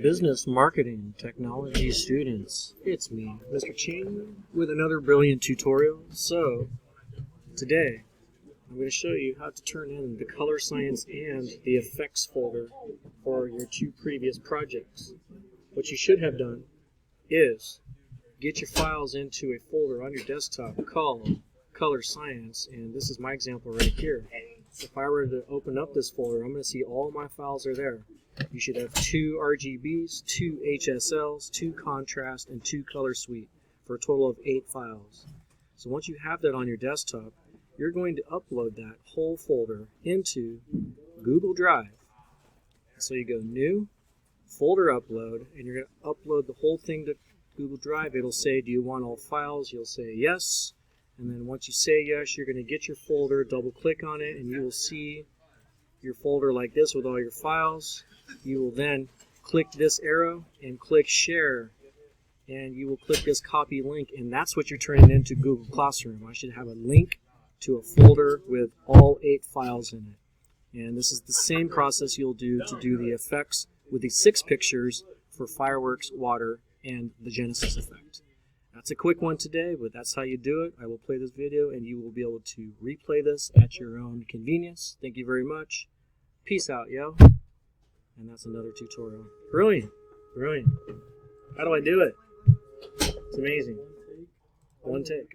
business, marketing, technology students. It's me, Mr. Ching, with another brilliant tutorial. So, today, I'm going to show you how to turn in the color science and the effects folder for your two previous projects. What you should have done is get your files into a folder on your desktop called Color Science, and this is my example right here. If I were to open up this folder, I'm going to see all my files are there. You should have 2 RGBs, 2 HSLs, 2 contrast, and 2 color suite for a total of 8 files. So once you have that on your desktop, you're going to upload that whole folder into Google Drive. So you go New, Folder Upload, and you're going to upload the whole thing to Google Drive. It'll say, do you want all files? You'll say yes. And then once you say yes, you're going to get your folder, double click on it, and you will see your folder like this with all your files. You will then click this arrow and click share, and you will click this copy link, and that's what you're turning into Google Classroom. I should have a link to a folder with all 8 files in it. And this is the same process you'll do to do the effects with the 6 pictures for fireworks, water, and the Genesis effect. That's a quick one today, but that's how you do it. I will play this video and you will be able to replay this at your own convenience. Thank you very much. Peace out, yo. And that's another tutorial. Brilliant. Brilliant. How do I do it? It's amazing. One take.